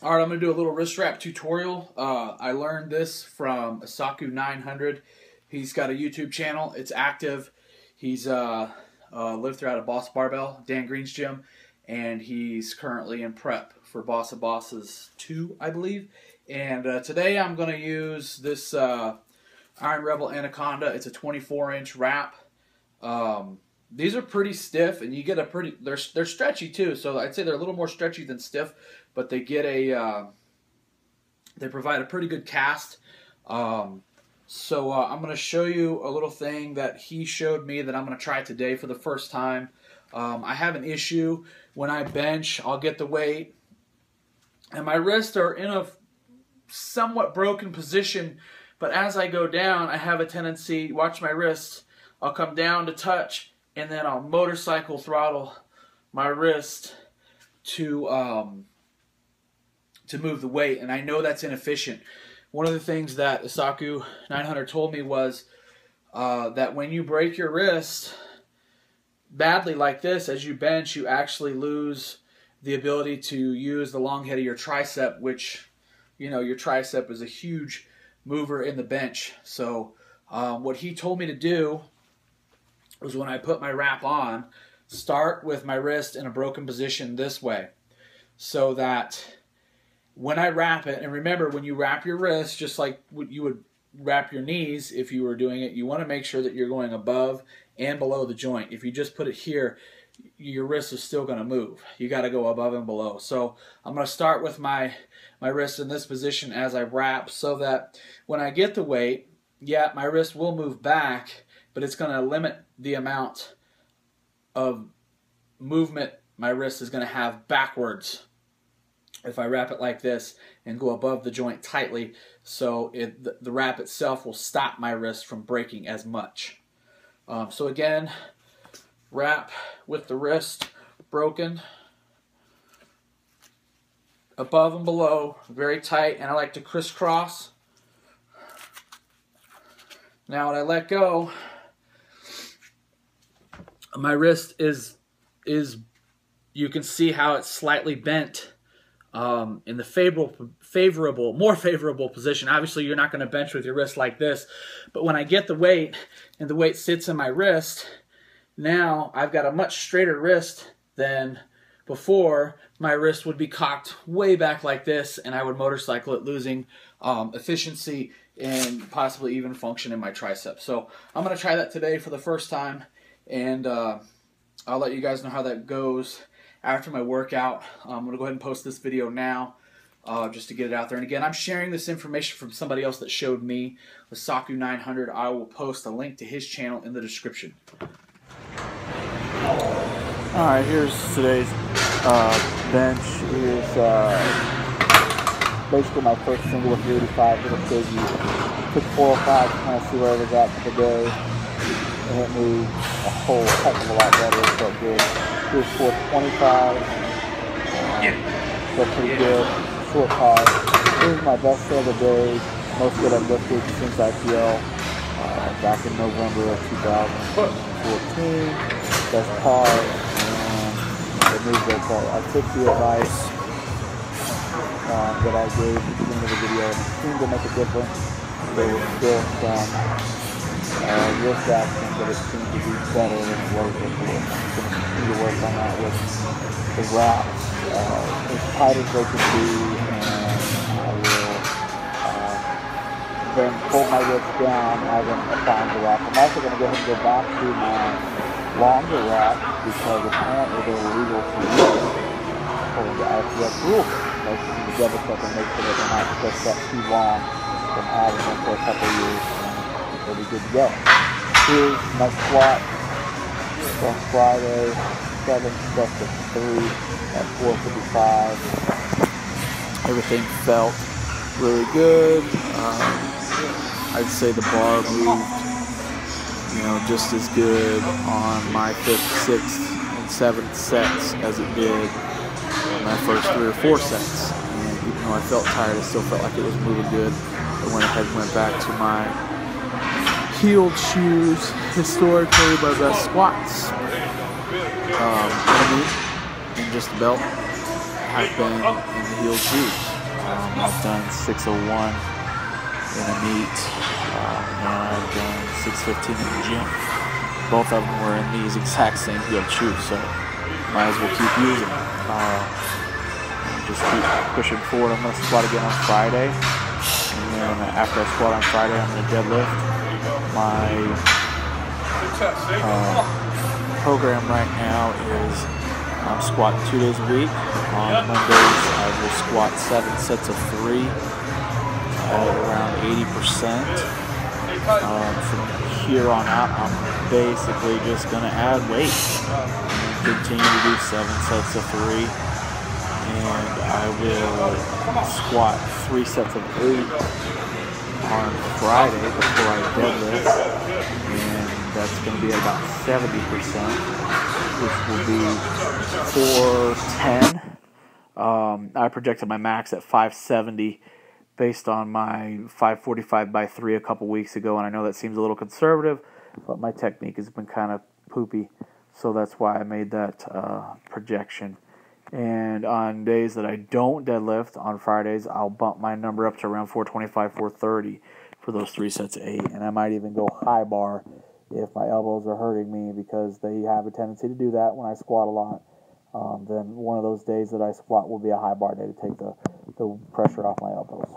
All right, I'm going to do a little wrist wrap tutorial. I learned this from Asaku 900. He's got a YouTube channel. It's active. He's lived throughout a Boss Barbell, Dan Green's gym, and he's currently in prep for Boss of Bosses 2, I believe. And today I'm going to use this Iron Rebel Anaconda. It's a 24-inch wrap. These are pretty stiff, and you get a pretty. They're stretchy too, so I'd say they're a little more stretchy than stiff, but they get a. They provide a pretty good cast. I'm going to show you a little thing that he showed me that I'm going to try today for the first time. I have an issue when I bench. I'll get the weight, and my wrists are in a somewhat broken position. But as I go down, I have a tendency. Watch my wrists. I'll come down to touch, and then I'll motorcycle throttle my wrist to move the weight, and I know that's inefficient. One of the things that Asaku 900 told me was that when you break your wrist badly like this, as you bench, you actually lose the ability to use the long head of your tricep, which, you know, your tricep is a huge mover in the bench. So what he told me to do was, when I put my wrap on, start with my wrist in a broken position this way, so that when I wrap it, and remember, when you wrap your wrist, just like you would wrap your knees if you were doing it, you want to make sure that you're going above and below the joint. If you just put it here, your wrist is still going to move. You got to go above and below. So I'm going to start with my wrist in this position as I wrap, so that when I get the weight, yeah, my wrist will move back, but it's going to limit the amount of movement my wrist is going to have backwards if I wrap it like this and go above the joint tightly. So the wrap itself will stop my wrist from breaking as much. So again, wrap with the wrist broken, above and below, very tight, and I like to crisscross. Now when I let go, my wrist is you can see how it's slightly bent in the more favorable position. Obviously, you're not going to bench with your wrist like this, but when I get the weight and the weight sits in my wrist, now I've got a much straighter wrist than before. My wrist would be cocked way back like this, and I would motorcycle it, losing efficiency and possibly even function in my tricep. So I'm going to try that today for the first time, and I'll let you guys know how that goes after my workout. I'm going to go ahead and post this video now just to get it out there. And again, I'm sharing this information from somebody else that showed me, Asaku 900. I will post a link to his channel in the description. Alright, here's today's bench. Here's basically my first single with the 85 little piggy. Took 405 to kind of see where I was at for the day, and it moved a whole heck of a lot better. It felt good. Here's 425. Felt pretty good. Short pause. Here's my best set of the day. Most good I've lifted since IPL back in November of 2014. Best pause, and it moved okay. I took the advice that I gave at the beginning of the video, and it seemed to make a difference. There was still some wrist action, but it seemed to be better than it was before. I'm going to continue to work on that with the wraps as tight as they can be, and I will then pull my wrist down as I'm applying the wrap. I'm also going to go ahead and go back to my longer wrap, because apparently they're illegal to use according to IPF rules. Like, the double check and make sure that they're not stretched out too long from having them for a couple of years, and they'll be good to go. Here's my squat from Friday, 7 steps at 3 at 455. Everything felt really good. I'd say the bar moved, you know, just as good on my 5th, 6th, and 7th sets as it did in my first 3 or 4 sets. And even though I felt tired, I still felt like it was moving good. I went ahead and went back to my heeled shoes, historically my best squats. Underneath, and just the belt, have been in the heeled shoes. I've done 601 in a meet, and I've done 615 in the gym. Both of them were in these exact same field shoes, so might as well keep using them. Just keep pushing forward. I'm going to squat again on Friday, and then after I squat on Friday, I'm going to deadlift. My program right now is I'm squatting 2 days a week. On Mondays, I will squat 7 sets of 3 at around 80%. From here on out, I'm basically just going to add weight and continue to do 7 sets of 3. And I will squat 3 sets of 8 on Friday before I deadlift, and that's going to be about 70%, which will be 410. I projected my max at 570 based on my 545 by 3 a couple weeks ago, and I know that seems a little conservative, but my technique has been kind of poopy, so that's why I made that projection. And on days that I don't deadlift, on Fridays, I'll bump my number up to around 425, 430 for those 3 sets of 8. And I might even go high bar if my elbows are hurting me, because they have a tendency to do that when I squat a lot. Then one of those days that I squat will be a high bar day to take the pressure off my elbows.